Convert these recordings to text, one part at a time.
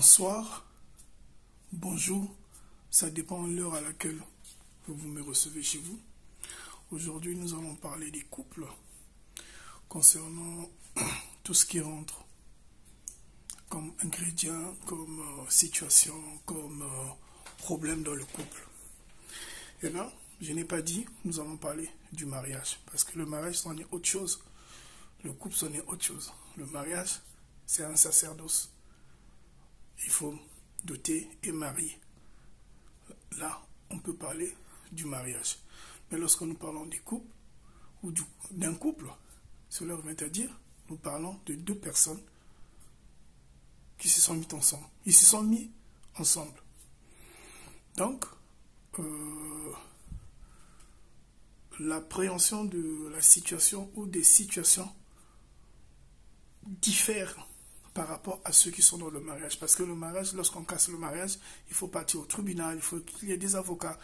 Bonsoir, bonjour, ça dépend de l'heure à laquelle vous me recevez chez vous. Aujourd'hui, nous allons parler des couples concernant tout ce qui rentre comme ingrédient, comme situation, comme problème dans le couple. Et là, je n'ai pas dit, nous allons parler du mariage, parce que le mariage, c'en est autre chose. Le couple, c'en est autre chose. Le mariage, c'est un sacerdoce. Il faut doter et marier. Là, on peut parler du mariage. Mais lorsque nous parlons des couples, ou d'un couple, cela revient à dire, nous parlons de deux personnes qui se sont mis ensemble. Ils se sont mis ensemble. Donc, l'appréhension de la situation ou des situations diffère par rapport à ceux qui sont dans le mariage. Parce que le mariage, lorsqu'on casse le mariage, il faut partir au tribunal, il faut qu'il y ait des avocats,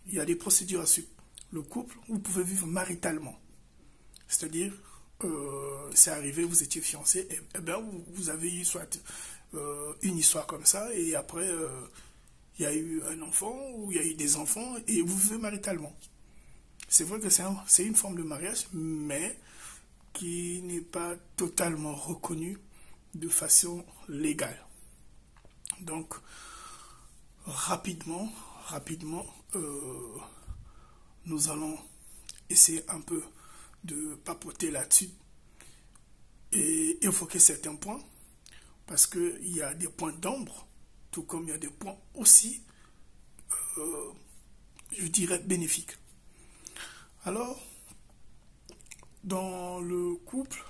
il y a des procédures à suivre. Le couple, vous pouvez vivre maritalement. C'est-à-dire, c'est arrivé, vous étiez fiancés, et bien vous avez eu soit une histoire comme ça, et après, il y a eu un enfant, ou il y a eu des enfants, et vous vivez maritalement. C'est vrai que c'est une forme de mariage, mais qui n'est pas totalement reconnue de façon légale. Donc, rapidement, nous allons essayer un peu de papoter là-dessus et évoquer certains points, parce qu'il y a des points d'ombre, tout comme il y a des points aussi, je dirais, bénéfiques. Alors, dans le couple,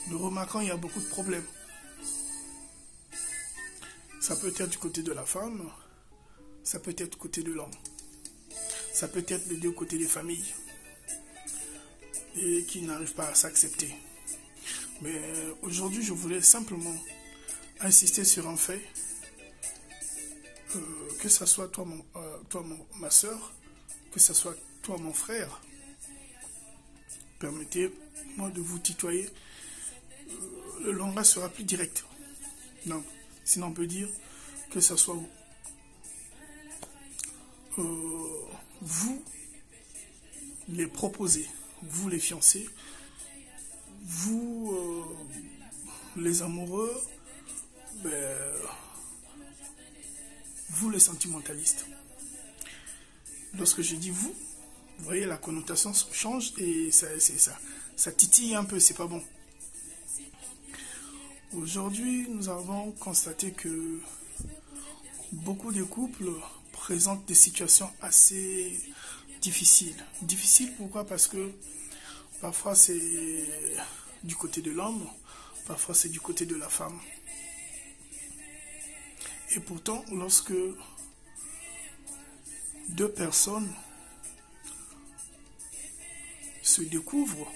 nous remarquons qu'il y a beaucoup de problèmes. Ça peut être du côté de la femme, ça peut être du côté de l'homme. Ça peut être des deux côtés des familles et qui n'arrivent pas à s'accepter. Mais aujourd'hui, je voulais simplement insister sur un fait, que ce soit toi, ma soeur, que ce soit toi, mon frère. Permettez-moi de vous tutoyer. Le langage sera plus direct. Donc, sinon on peut dire que ce soit vous les proposés, vous les fiancés, vous les amoureux, vous les sentimentalistes. Lorsque je dis vous voyez la connotation change et ça titille un peu, c'est pas bon. Aujourd'hui, nous avons constaté que beaucoup de couples présentent des situations assez difficiles. Difficiles pourquoi? Parce que parfois c'est du côté de l'homme, parfois c'est du côté de la femme. Et pourtant, lorsque deux personnes se découvrent,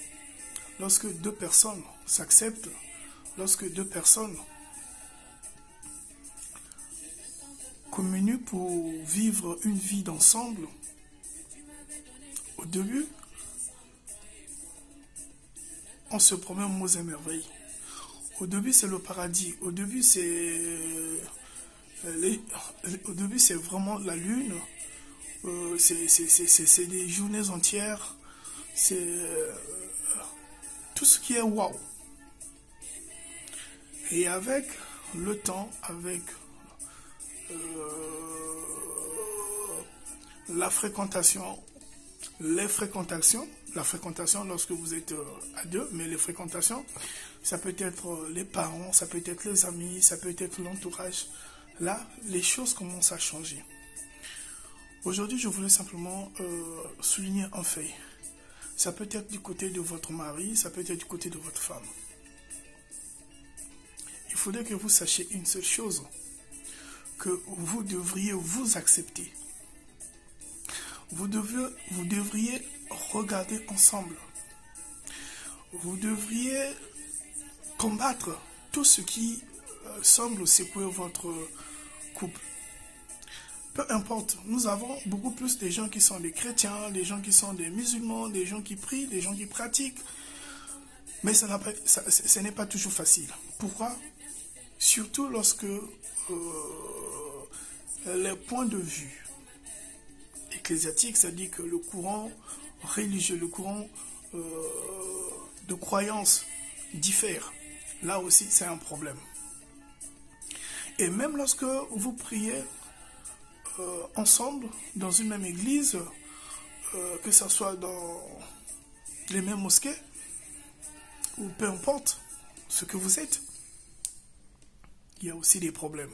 lorsque deux personnes s'acceptent, lorsque deux personnes communient pour vivre une vie d'ensemble, au début, on se promet mots et merveilles. Au début, c'est le paradis. Au début, c'est vraiment la lune. C'est des journées entières. C'est tout ce qui est waouh. Et avec le temps, avec la fréquentation, la fréquentation lorsque vous êtes à deux, mais les fréquentations, ça peut être les parents, ça peut être les amis, ça peut être l'entourage. Là, les choses commencent à changer. Aujourd'hui, je voulais simplement souligner un fait. Ça peut être du côté de votre mari, ça peut être du côté de votre femme. Il faudrait que vous sachiez une seule chose, que vous devriez vous accepter. Vous devriez regarder ensemble. Vous devriez combattre tout ce qui semble secouer votre couple. Peu importe, nous avons beaucoup plus de gens qui sont des chrétiens, des gens qui sont des musulmans, des gens qui prient, des gens qui pratiquent. Mais ce n'est pas toujours facile. Pourquoi? Surtout lorsque les points de vue ecclésiastiques, c'est-à-dire que le courant religieux, le courant de croyance diffère. Là aussi, c'est un problème. Et même lorsque vous priez ensemble dans une même église, que ce soit dans les mêmes mosquées, ou peu importe ce que vous êtes, il y a aussi des problèmes.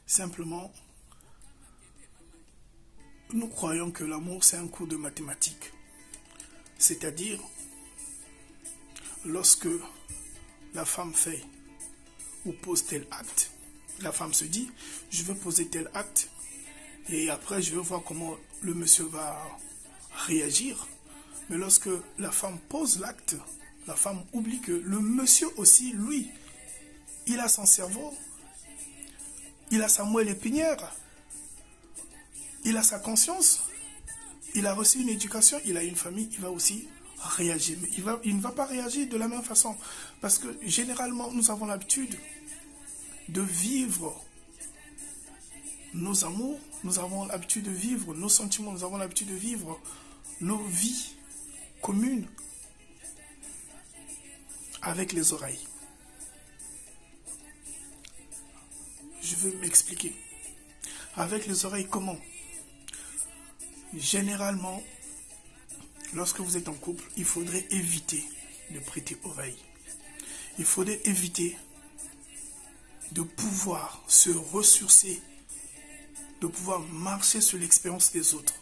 Simplement, nous croyons que l'amour, c'est un cours de mathématiques. C'est-à-dire, lorsque la femme fait ou pose tel acte, la femme se dit, je veux poser tel acte, et après je veux voir comment le monsieur va réagir. Mais lorsque la femme pose l'acte, la femme oublie que le monsieur aussi, lui, il a son cerveau, il a sa moelle épinière, il a sa conscience, il a reçu une éducation, il a une famille, il va aussi réagir. Mais il ne va pas réagir de la même façon. Parce que généralement, nous avons l'habitude de vivre nos amours, nous avons l'habitude de vivre nos sentiments, nous avons l'habitude de vivre nos vies communes avec les oreilles. Je veux m'expliquer. Avec les oreilles, comment? Généralement, lorsque vous êtes en couple, il faudrait éviter de prêter oreille. Il faudrait éviter de pouvoir se ressourcer, de pouvoir marcher sur l'expérience des autres.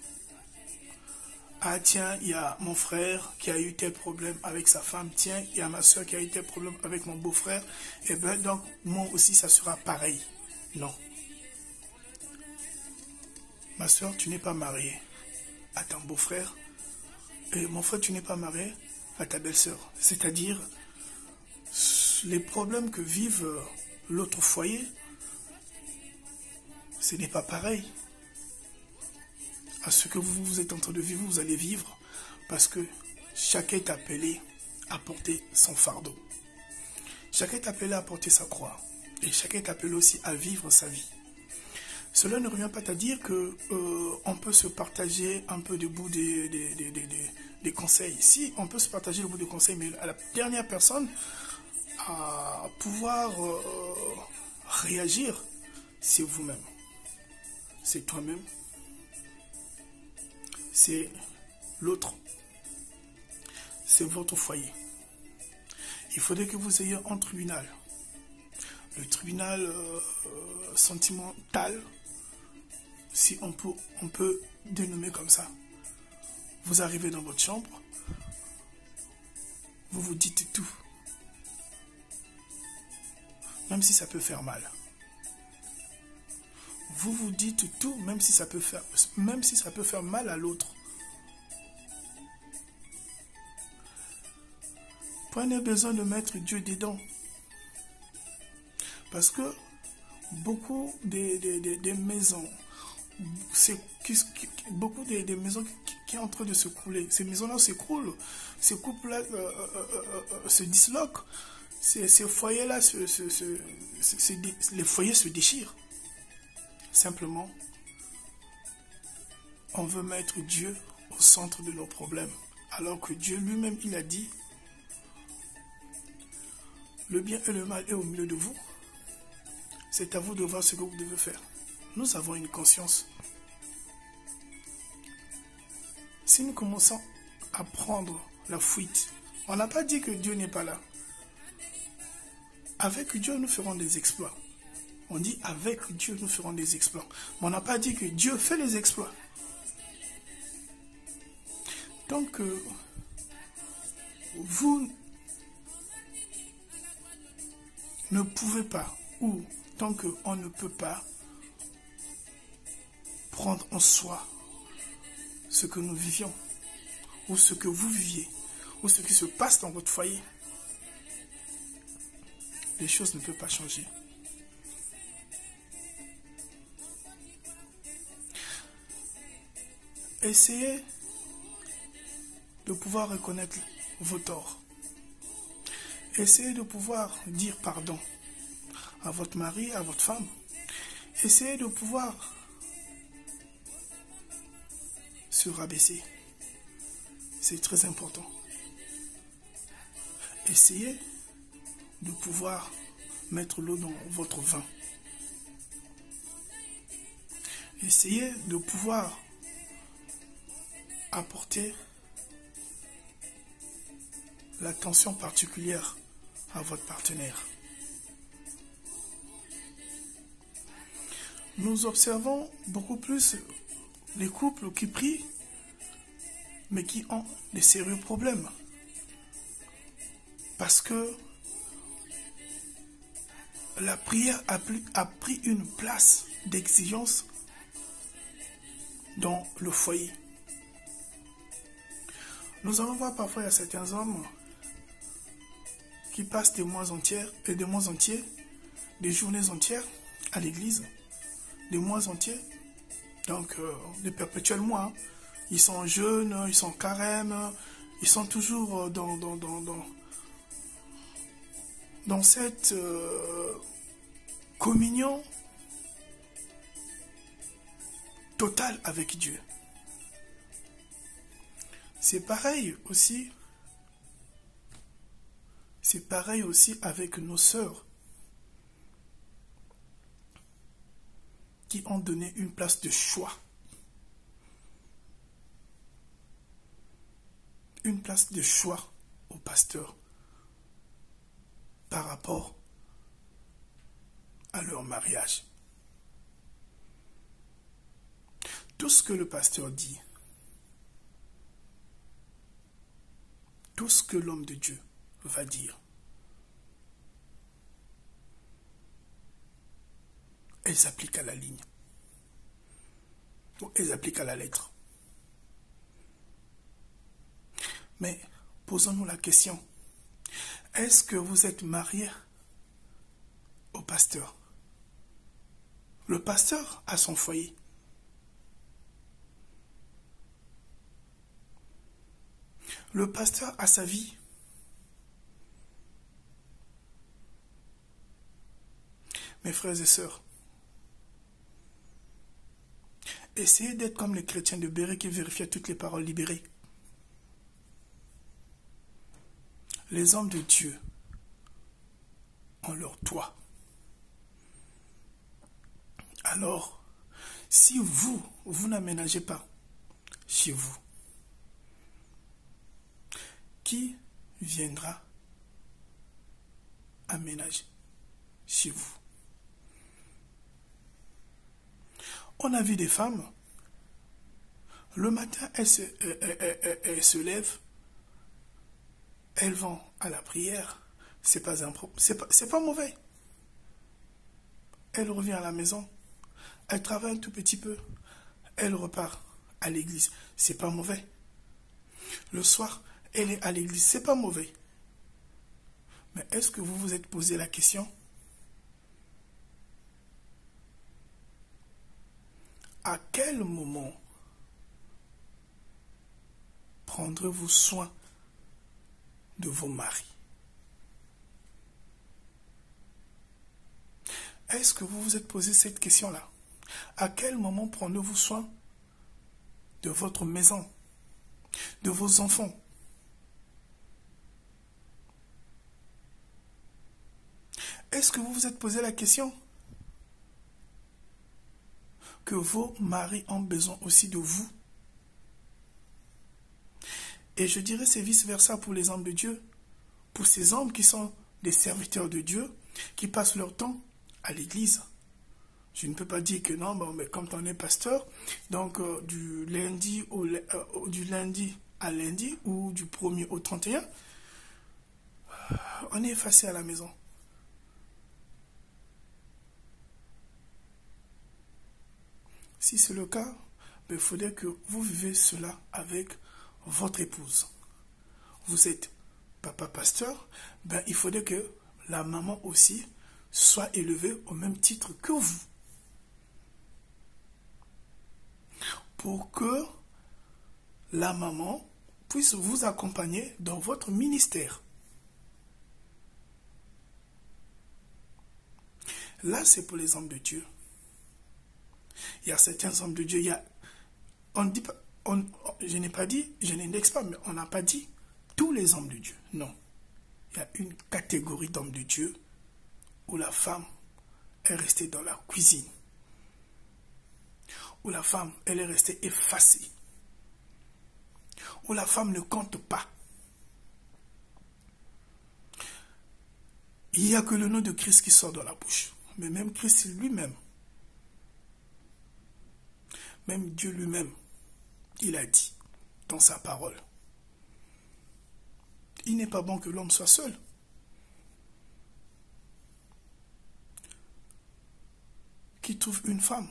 Ah tiens, il y a mon frère qui a eu tel problème avec sa femme. Tiens, il y a ma soeur qui a eu tel problème avec mon beau-frère. Et bien donc, moi aussi, ça sera pareil. Non. Ma soeur, tu n'es pas mariée à ton beau-frère. Et mon frère, tu n'es pas marié à ta belle-sœur. C'est-à-dire, les problèmes que vive l'autre foyer, ce n'est pas pareil à ce que vous êtes en train de vivre, vous allez vivre, parce que chacun est appelé à porter son fardeau. Chacun est appelé à porter sa croix. Et chacun est appelé aussi à vivre sa vie. Cela ne revient pas à dire que on peut se partager un peu du bout des conseils. Si, on peut se partager le bout des conseils, mais à la dernière personne à pouvoir réagir, c'est vous-même. C'est toi-même. C'est l'autre. C'est votre foyer. Il faudrait que vous ayez un tribunal. Le tribunal sentimental, si on peut dénommer comme ça. Vous arrivez dans votre chambre, vous vous dites tout. Même si ça peut faire mal. Vous vous dites tout, même si ça peut faire mal à l'autre. Prenez besoin de mettre Dieu dedans. Parce que beaucoup des maisons, beaucoup des maisons qui sont en train de se couler, ces maisons-là s'écroulent, ces couples-là se disloquent, ces foyers-là, les foyers se déchirent. Simplement, on veut mettre Dieu au centre de nos problèmes. Alors que Dieu lui-même, il a dit, le bien et le mal est au milieu de vous. C'est à vous de voir ce que vous devez faire. Nous avons une conscience. Si nous commençons à prendre la fuite, on n'a pas dit que Dieu n'est pas là. Avec Dieu, nous ferons des exploits. On dit avec Dieu, nous ferons des exploits. Mais on n'a pas dit que Dieu fait les exploits. Donc, vous ne pouvez pas, ou tant qu'on ne peut pas prendre en soi ce que nous vivions, ou ce que vous viviez, ou ce qui se passe dans votre foyer, les choses ne peuvent pas changer. Essayez de pouvoir reconnaître vos torts. Essayez de pouvoir dire pardon à votre mari, à votre femme. Essayez de pouvoir se rabaisser. C'est très important. Essayez de pouvoir mettre l'eau dans votre vin. Essayez de pouvoir apporter l'attention particulière à votre partenaire. Nous observons beaucoup plus les couples qui prient, mais qui ont des sérieux problèmes. Parce que la prière a pris une place d'exigence dans le foyer. Nous allons voir parfois il y a certains hommes qui passent des mois entiers, des journées entières à l'église, des mois entiers, donc des perpétuels mois. Hein. Ils sont jeunes, ils sont carêmes, ils sont toujours dans cette communion totale avec Dieu. C'est pareil aussi avec nos sœurs qui ont donné une place de choix. Une place de choix au pasteur par rapport à leur mariage. Tout ce que le pasteur dit, tout ce que l'homme de Dieu va dire, elles s'appliquent à la ligne. Ou elles s'appliquent à la lettre. Mais posons-nous la question, est-ce que vous êtes marié au pasteur? Le pasteur a son foyer. Le pasteur a sa vie. Mes frères et sœurs, essayez d'être comme les chrétiens de Béret qui vérifiaient toutes les paroles libérées. Les hommes de Dieu ont leur toit. Alors, si vous n'aménagez pas chez vous, qui viendra aménager chez vous? On a vu des femmes, le matin, elles se lèvent, elles vont à la prière, c'est pas mauvais. Elle revient à la maison, elle travaille un tout petit peu, elle repart à l'église, c'est pas mauvais. Le soir, elle est à l'église, c'est pas mauvais. Mais est-ce que vous vous êtes posé la question? À quel moment prendrez-vous soin de vos maris? Est-ce que vous vous êtes posé cette question-là? À quel moment prenez-vous soin de votre maison, de vos enfants? Est-ce que vous vous êtes posé la question que vos maris ont besoin aussi de vous? Et je dirais c'est vice-versa pour les hommes de Dieu, pour ces hommes qui sont des serviteurs de Dieu, qui passent leur temps à l'église. Je ne peux pas dire que non, mais quand on est pasteur, donc du lundi à lundi ou du 1er au 31, on est effacé à la maison. Si c'est le cas, il faudrait que vous vivez cela avec votre épouse. Vous êtes papa pasteur, il faudrait que la maman aussi soit élevée au même titre que vous. Pour que la maman puisse vous accompagner dans votre ministère. Là, c'est pour les hommes de Dieu. Il y a certains hommes de Dieu, on dit pas, je n'ai pas dit, je n'indexe pas, mais on n'a pas dit tous les hommes de Dieu. Non. Il y a une catégorie d'hommes de Dieu où la femme est restée dans la cuisine, où la femme, elle est restée effacée, où la femme ne compte pas. Il n'y a que le nom de Christ qui sort de la bouche. Mais même Christ lui-même, même Dieu lui-même, il a dit dans sa parole, il n'est pas bon que l'homme soit seul. Qui trouve une femme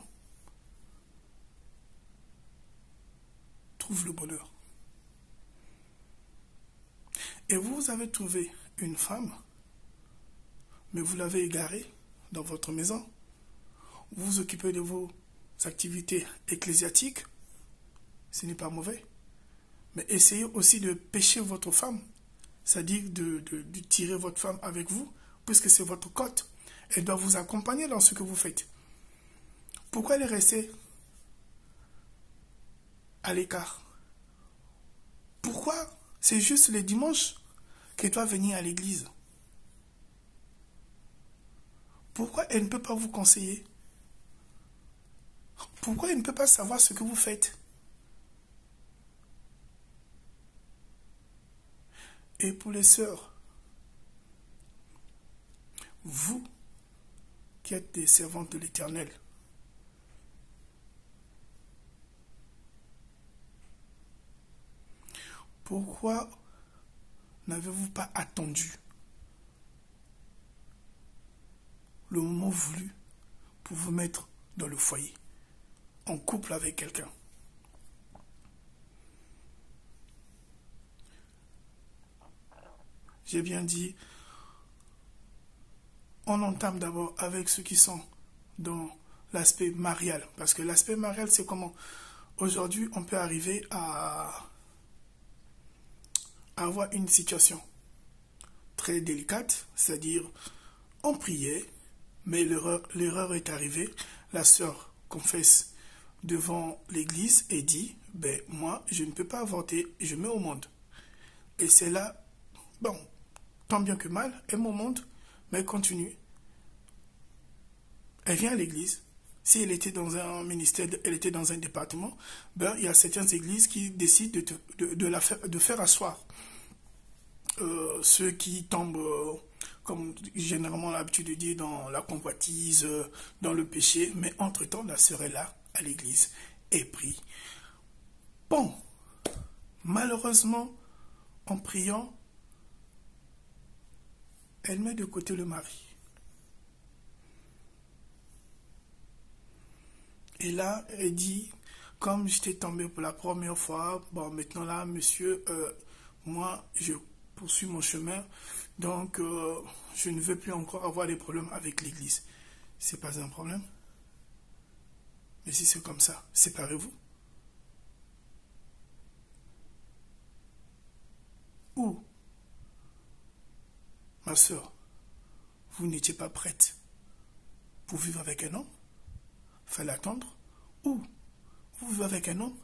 trouve le bonheur. Et vous avez trouvé une femme, mais vous l'avez égarée dans votre maison. Vous vous occupez de vos activités ecclésiastiques. Ce n'est pas mauvais. Mais essayez aussi de pêcher votre femme, c'est-à-dire de tirer votre femme avec vous, puisque c'est votre côte. Elle doit vous accompagner dans ce que vous faites. Pourquoi elle est restée à l'écart? Pourquoi c'est juste les dimanches qu'elle doit venir à l'église? Pourquoi elle ne peut pas vous conseiller? Pourquoi elle ne peut pas savoir ce que vous faites? Et pour les sœurs, vous qui êtes des servantes de l'Éternel, pourquoi n'avez-vous pas attendu le moment voulu pour vous mettre dans le foyer, en couple avec quelqu'un? J'ai bien dit, on entame d'abord avec ceux qui sont dans l'aspect marial. Parce que l'aspect marial, c'est comment aujourd'hui on peut arriver à avoir une situation très délicate, c'est-à-dire on priait, mais l'erreur est arrivée. La sœur confesse devant l'église et dit, ben moi je ne peux pas avorter, je mets au monde. Et c'est là, bon, tant bien que mal, elle me montre, mais elle continue. Elle vient à l'église. Si elle était dans un ministère, elle était dans un département, ben, il y a certaines églises qui décident de faire asseoir ceux qui tombent, comme généralement l'habitude de dire, dans la convoitise, dans le péché. Mais entre-temps, la sœur est là, à l'église, et prie. Bon, malheureusement, en priant, elle met de côté le mari. Et là, elle dit, comme j'étais tombée pour la première fois, bon, maintenant là, monsieur, moi, je poursuis mon chemin, donc je ne veux plus encore avoir des problèmes avec l'église. C'est pas un problème. Mais si c'est comme ça, séparez-vous. Ou, ma soeur, vous n'étiez pas prête pour vivre avec un homme? Fallait attendre. Ou, vous vivez avec un homme?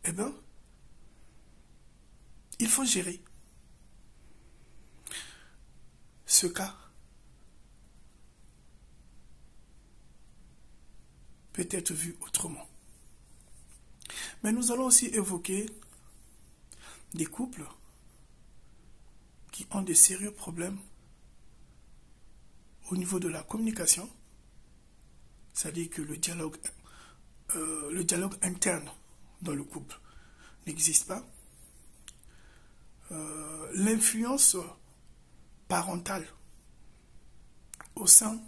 Eh bien, il faut gérer ce cas. Peut être vu autrement. Mais nous allons aussi évoquer des couples qui ont de sérieux problèmes au niveau de la communication, c'est-à-dire que le dialogue interne dans le couple n'existe pas. L'influence parentale au sein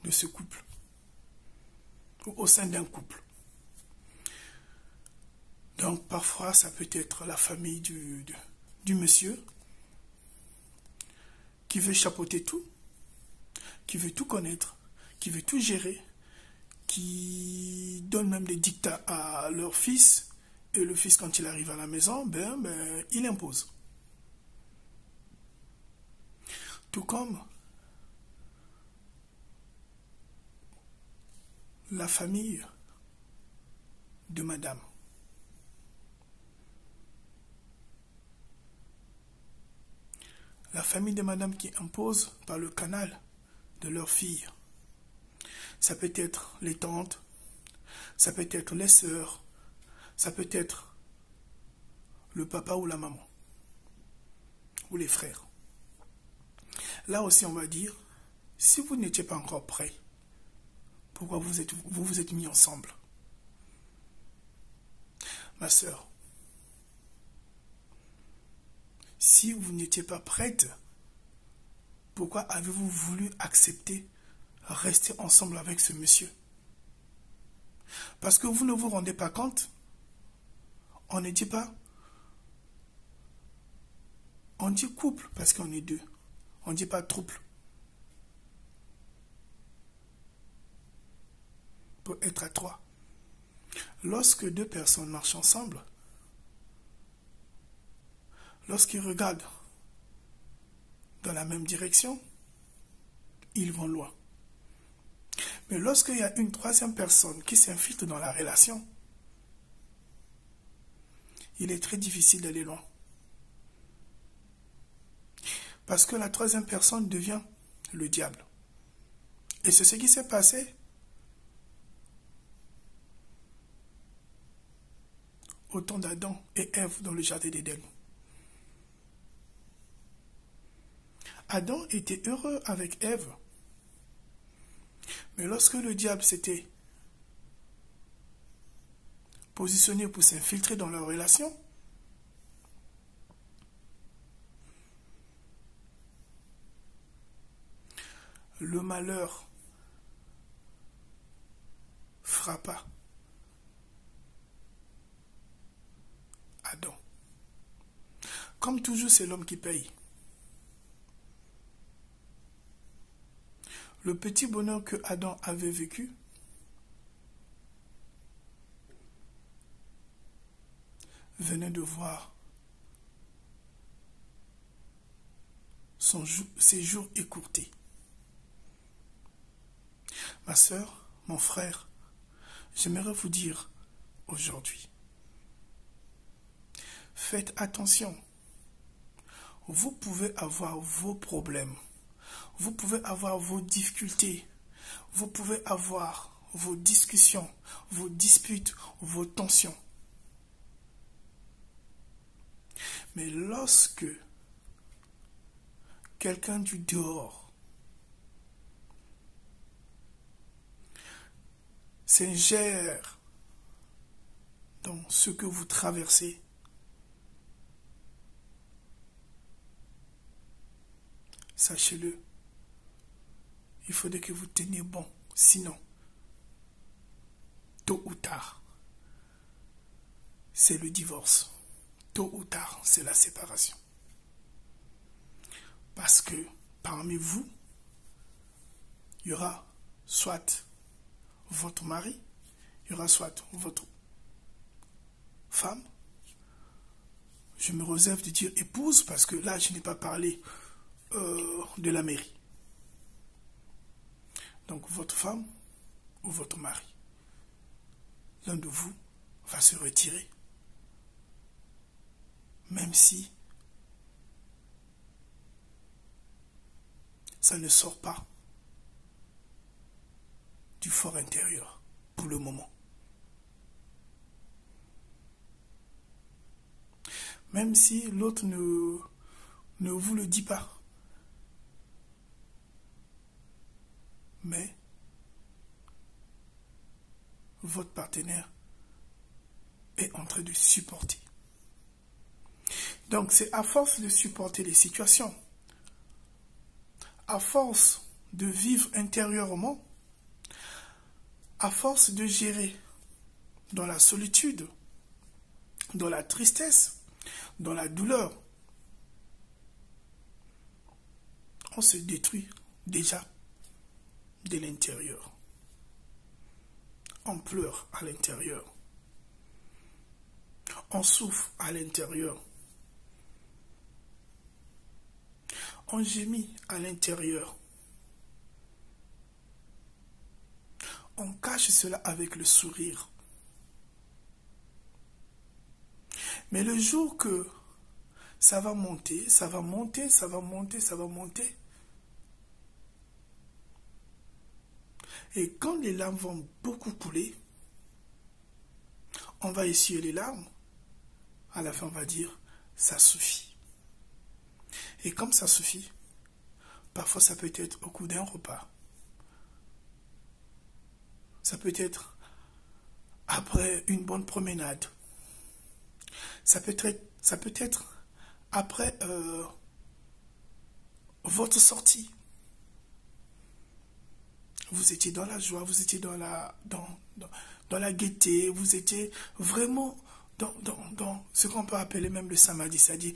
de ce couple, ou au sein d'un couple. Donc parfois ça peut être la famille du monsieur qui veut chapeauter tout, qui veut tout connaître, qui veut tout gérer, qui donne même des dictats à leur fils, et le fils quand il arrive à la maison, il impose. Tout comme la famille de madame. La famille de madame qui impose par le canal de leur fille. Ça peut être les tantes, ça peut être les sœurs, ça peut être le papa ou la maman, ou les frères. Là aussi, on va dire, si vous n'étiez pas encore prêt, pourquoi vous vous êtes mis ensemble? Ma sœur, si vous n'étiez pas prête, pourquoi avez-vous voulu accepter rester ensemble avec ce monsieur? Parce que vous ne vous rendez pas compte, on ne dit pas, on dit couple parce qu'on est deux, on ne dit pas trouble. Pour être à trois. Lorsque deux personnes marchent ensemble, lorsqu'ils regardent dans la même direction, ils vont loin. Mais lorsqu'il y a une troisième personne qui s'infiltre dans la relation, il est très difficile d'aller loin. Parce que la troisième personne devient le diable. Et c'est ce qui s'est passé au temps d'Adam et Ève dans le jardin d'Éden. Adam était heureux avec Ève. Mais lorsque le diable s'était positionné pour s'infiltrer dans leur relation, le malheur frappa Adam. Comme toujours, c'est l'homme qui paye. Le petit bonheur que Adam avait vécu venait de voir ses jours écourtés. Ma sœur, mon frère, j'aimerais vous dire aujourd'hui, faites attention. Vous pouvez avoir vos problèmes, vous pouvez avoir vos difficultés, vous pouvez avoir vos discussions, vos disputes, vos tensions. Mais lorsque quelqu'un du dehors s'ingère dans ce que vous traversez, sachez-le, il faudrait que vous teniez bon. Sinon, tôt ou tard, c'est le divorce. Tôt ou tard, c'est la séparation. Parce que parmi vous, il y aura soit votre mari, il y aura soit votre femme. Je me réserve de dire épouse parce que là, je n'ai pas parlé de la mairie. Donc votre femme ou votre mari, l'un de vous va se retirer. Même si ça ne sort pas du fort intérieur pour le moment. Même si l'autre ne vous le dit pas. Mais votre partenaire est en train de supporter. Donc c'est à force de supporter les situations, à force de vivre intérieurement, à force de gérer dans la solitude, dans la tristesse, dans la douleur, on se détruit déjà de l'intérieur. On pleure à l'intérieur. On souffre à l'intérieur. On gémit à l'intérieur. on cache cela avec le sourire. Mais le jour que ça va monter, ça va monter, ça va monter, ça va monter. Et quand les larmes vont beaucoup couler, on va essuyer les larmes. À la fin, on va dire, ça suffit. Et comme ça suffit, parfois ça peut être au cours d'un repas. Ça peut être après une bonne promenade. Ça peut être après votre sortie. Vous étiez dans la joie, vous étiez dans la gaieté, vous étiez vraiment dans ce qu'on peut appeler même le samadhi, c'est-à-dire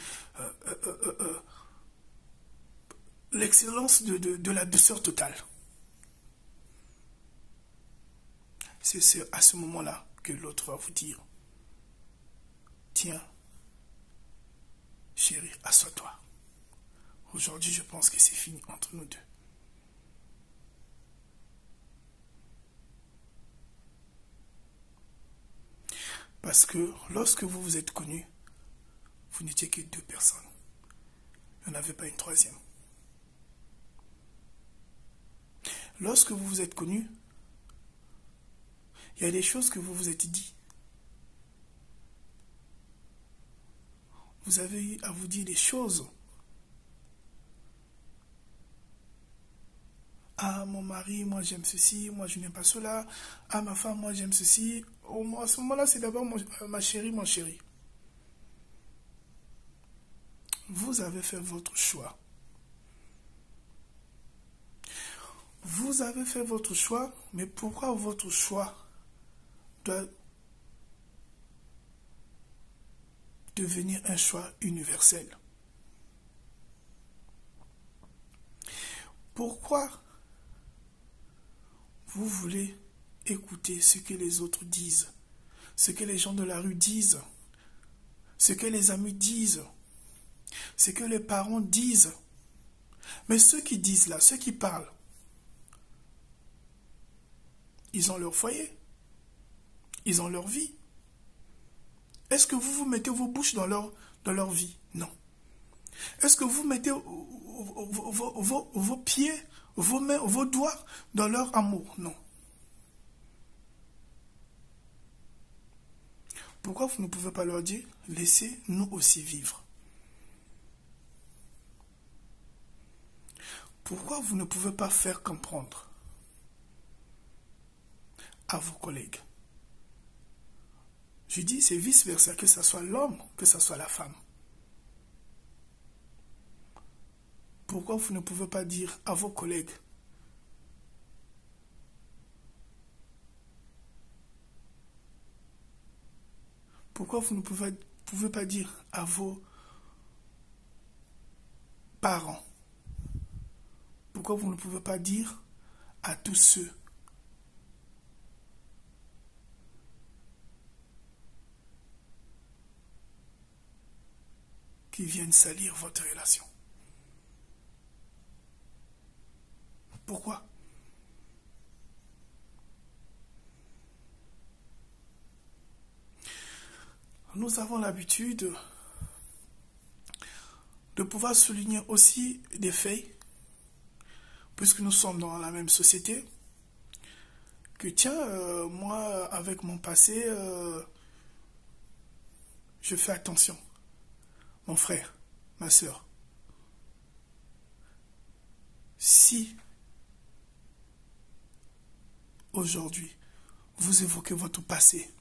l'excellence de la douceur totale. C'est à ce moment-là que l'autre va vous dire, tiens, chérie, assois-toi. Aujourd'hui, je pense que c'est fini entre nous deux. Parce que lorsque vous vous êtes connus, vous n'étiez que 2 personnes. Il n'y en avait pas une troisième. Lorsque vous vous êtes connus, il y a des choses que vous vous êtes dit. Vous avez eu à vous dire des choses. Ah, mon mari, moi j'aime ceci, moi je n'aime pas cela. Ah, ma femme, moi j'aime ceci. Oh, à ce moment-là, c'est d'abord ma chérie, mon chéri. Vous avez fait votre choix. Vous avez fait votre choix, mais pourquoi votre choix doit devenir un choix universel? Pourquoi vous voulez écouter ce que les autres disent, ce que les gens de la rue disent, ce que les amis disent, ce que les parents disent? Mais ceux qui disent là, ceux qui parlent, ils ont leur foyer, ils ont leur vie. Est-ce que vous mettez vos bouches dans leur vie? Non. Est-ce que vous mettez vos pieds, vos mains, vos doigts dans leur amour? Non. Pourquoi vous ne pouvez pas leur dire, laissez-nous aussi vivre? Pourquoi vous ne pouvez pas faire comprendre à vos collègues? Je dis, c'est vice-versa, que ce soit l'homme, que ce soit la femme. Pourquoi vous ne pouvez pas dire à vos collègues, pourquoi vous ne pouvez pas dire à vos parents, pourquoi vous ne pouvez pas dire à tous ceux qui viennent salir votre relation? Pourquoi? Nous avons l'habitude de pouvoir souligner aussi des faits, puisque nous sommes dans la même société, que tiens, moi, avec mon passé, je fais attention. Mon frère, ma soeur, si aujourd'hui vous évoquez votre passé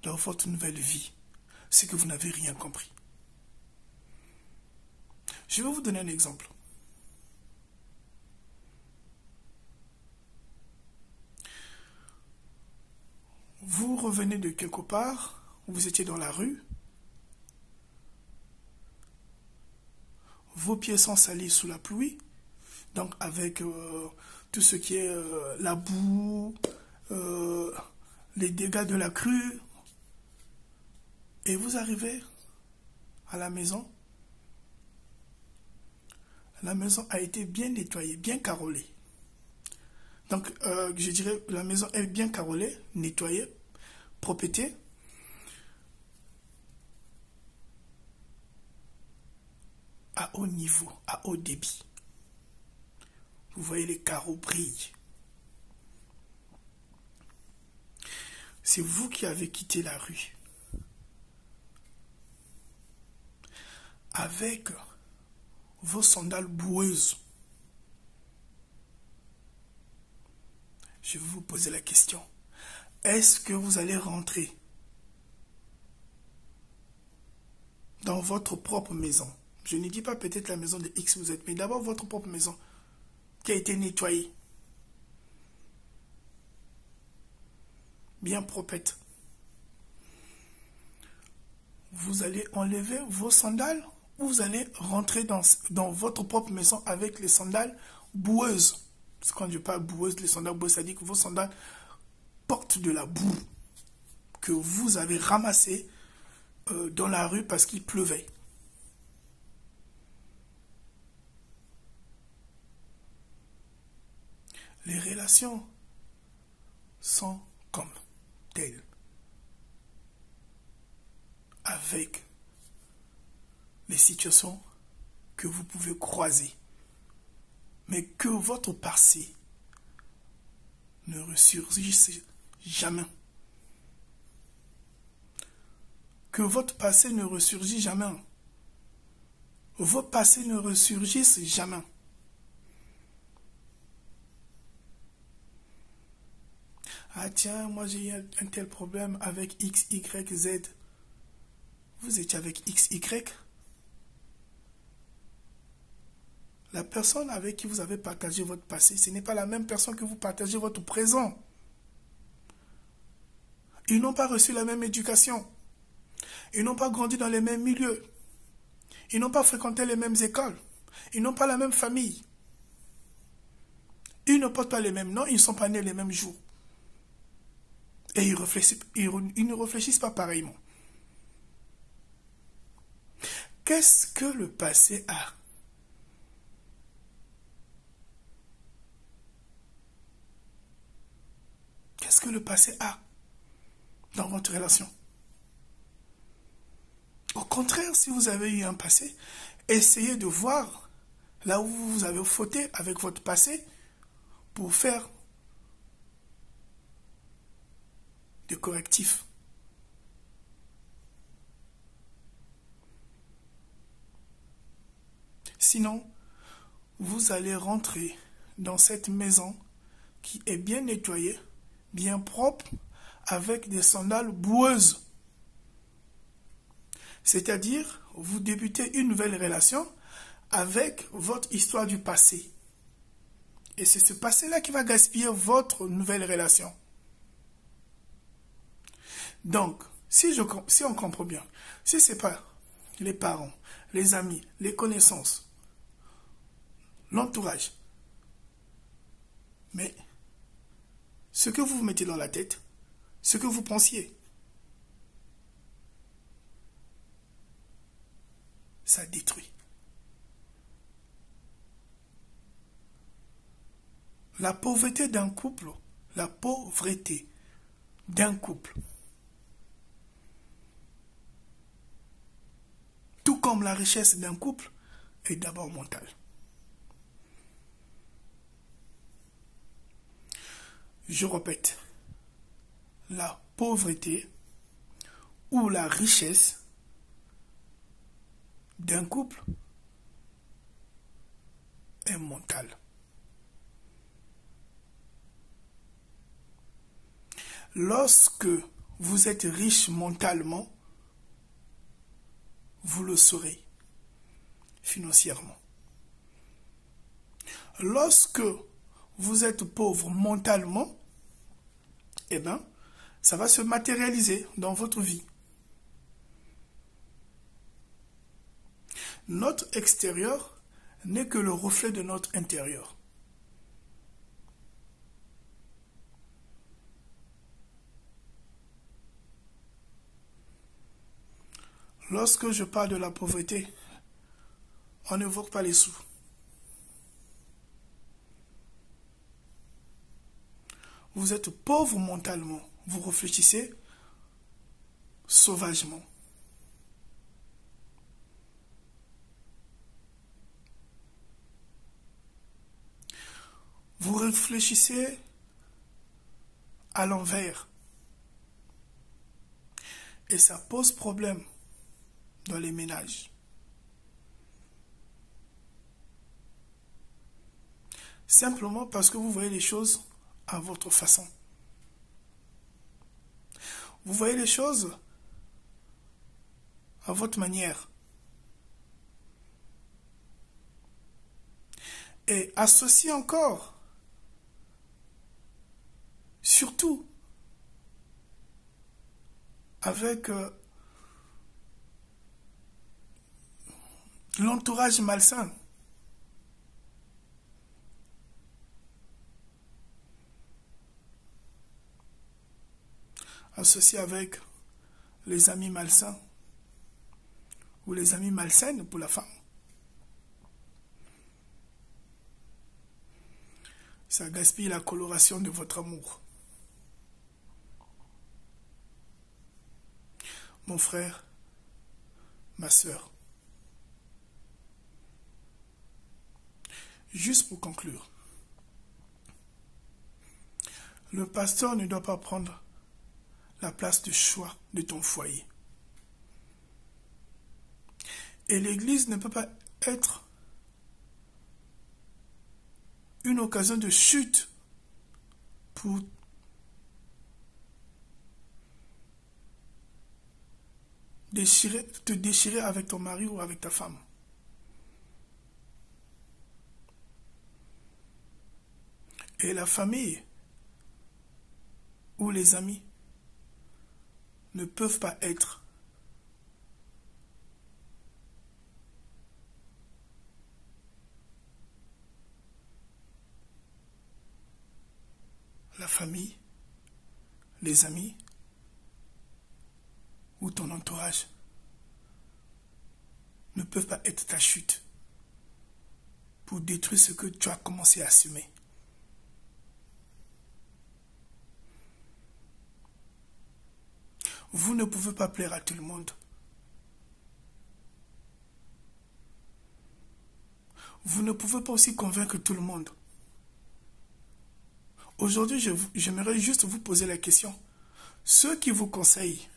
dans votre nouvelle vie, c'est que vous n'avez rien compris. Je vais vous donner un exemple. Vous revenez de quelque part, vous étiez dans la rue, vos pieds sont salis sous la pluie, donc avec tout ce qui est la boue, les dégâts de la crue, et vous arrivez à la maison. La maison a été bien nettoyée, bien carrelée. Donc, je dirais, la maison est bien carrelée, nettoyée, propreté. À haut niveau, à haut débit. Vous voyez, les carreaux brillent. C'est vous qui avez quitté la rue avec vos sandales boueuses. Je vais vous poser la question. Est-ce que vous allez rentrer dans votre propre maison? Je ne dis pas peut-être la maison de X vous êtes, mais d'abord votre propre maison qui a été nettoyée. Bien propre. Vous allez enlever vos sandales ou vous allez rentrer dans votre propre maison avec les sandales boueuses. Parce que quand je parle boueuses, les sandales boueuses, ça dit que vos sandales portent de la boue que vous avez ramassée dans la rue parce qu'il pleuvait. Les relations sont comme telles. Avec les situations que vous pouvez croiser. Mais que votre passé ne ressurgisse jamais. Que votre passé ne ressurgisse jamais. Vos passés ne ressurgissent jamais. Ah tiens, moi j'ai eu un tel problème avec X, Y, Z. Vous étiez avec X, Y. La personne avec qui vous avez partagé votre passé, ce n'est pas la même personne que vous partagez votre présent. Ils n'ont pas reçu la même éducation. Ils n'ont pas grandi dans les mêmes milieux. Ils n'ont pas fréquenté les mêmes écoles. Ils n'ont pas la même famille. Ils ne portent pas les mêmes noms, ils ne sont pas nés les mêmes jours. Et ils ne réfléchissent pas pareillement. Qu'est-ce que le passé a? Qu'est-ce que le passé a dans votre relation? Au contraire, si vous avez eu un passé, essayez de voir là où vous avez fauté avec votre passé pour faire des correctifs. Sinon, vous allez rentrer dans cette maison qui est bien nettoyée, bien propre, avec des sandales boueuses. C'est-à-dire, vous débutez une nouvelle relation avec votre histoire du passé. Et c'est ce passé-là qui va gaspiller votre nouvelle relation. Donc, si on comprend bien, si ce n'est pas les parents, les amis, les connaissances, l'entourage, mais ce que vous vous mettez dans la tête, ce que vous pensiez, ça détruit. La pauvreté d'un couple, tout comme la richesse d'un couple, est d'abord mentale. Je répète, la pauvreté ou la richesse d'un couple est mentale. Lorsque vous êtes riche mentalement, vous le serez financièrement. Lorsque vous êtes pauvre mentalement, eh bien, ça va se matérialiser dans votre vie. Notre extérieur n'est que le reflet de notre intérieur. Lorsque je parle de la pauvreté, on n'évoque pas les sous. vous êtes pauvre mentalement, vous réfléchissez sauvagement. Vous réfléchissez à l'envers. Et ça pose problème dans les ménages. Simplement parce que vous voyez les choses à votre façon. Vous voyez les choses à votre manière. Et associé encore, surtout, avec l'entourage malsain. Associé avec les amis malsains ou les amis malsaines pour la femme. Ça gaspille la coloration de votre amour. Mon frère, ma sœur. Juste pour conclure, le pasteur ne doit pas prendre la place de choix de ton foyer. Et l'église ne peut pas être une occasion de chute pour te déchirer avec ton mari ou avec ta femme. Et la famille ou les amis ne peuvent pas être la famille, les amis ou ton entourage ne peuvent pas être ta chute pour détruire ce que tu as commencé à assumer. Vous ne pouvez pas plaire à tout le monde. Vous ne pouvez pas aussi convaincre tout le monde. Aujourd'hui, j'aimerais juste vous poser la question. Ceux qui vous conseillent,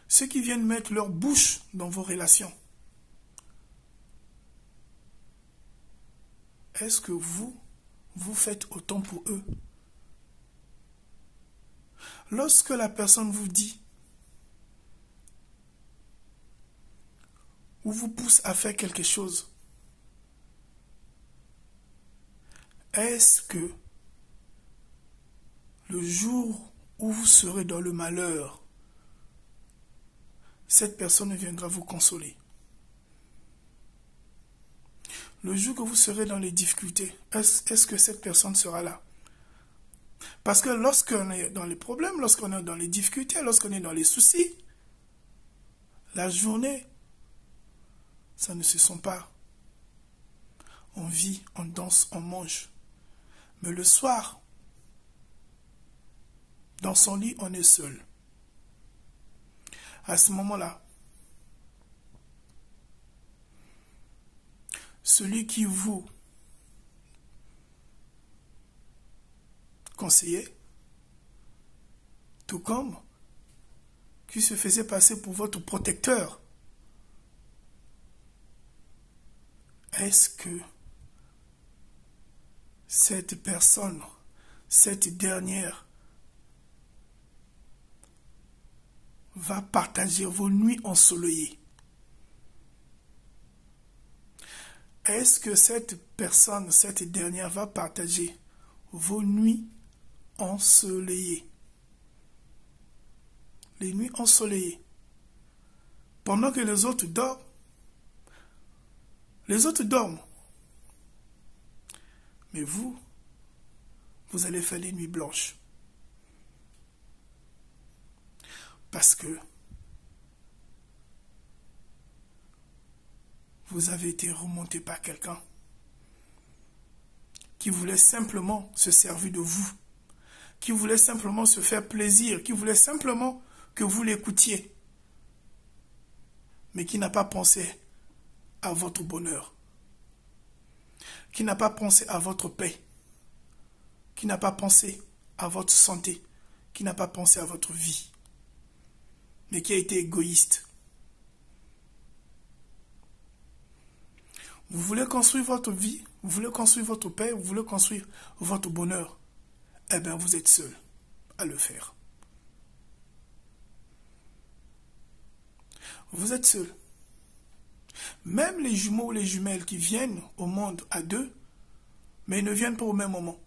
ceux qui viennent mettre leur bouche dans vos relations, est-ce que vous faites autant pour eux? Lorsque la personne vous dit ou vous pousse à faire quelque chose, est-ce que le jour où vous serez dans le malheur, cette personne viendra vous consoler? Le jour que vous serez dans les difficultés, est-ce que cette personne sera là? Parce que lorsqu'on est dans les problèmes, lorsqu'on est dans les difficultés, lorsqu'on est dans les soucis, la journée, ça ne se sent pas. On vit, on danse, on mange. Mais le soir, dans son lit, on est seul. À ce moment-là, celui qui vous conseillait, tout comme qui se faisait passer pour votre protecteur, est-ce que cette personne, cette dernière, va partager vos nuits ensoleillées? Est-ce que cette personne, cette dernière, va partager vos nuits ensoleillées? Les nuits ensoleillées. Pendant que les autres dorment. Les autres dorment. Mais vous allez faire les nuits blanches. Parce que vous avez été remonté par quelqu'un qui voulait simplement se servir de vous qui voulait simplement se faire plaisir, qui voulait simplement que vous l'écoutiez, mais qui n'a pas pensé à votre bonheur, qui n'a pas pensé à votre paix, qui n'a pas pensé à votre santé, qui n'a pas pensé à votre vie, mais qui a été égoïste. Vous voulez construire votre vie, vous voulez construire votre paix, vous voulez construire votre bonheur, eh bien vous êtes seul à le faire. Vous êtes seul. Même les jumeaux ou les jumelles qui viennent au monde à deux, mais ils ne viennent pas au même moment.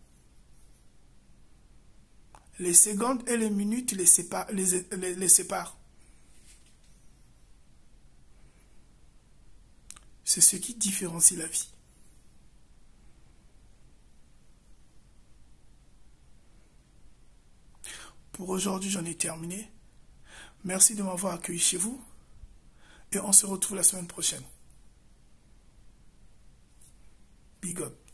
Les secondes et les minutes les séparent. C'est ce qui différencie la vie. Pour aujourd'hui, j'en ai terminé. Merci de m'avoir accueilli chez vous. Et on se retrouve la semaine prochaine. Big up.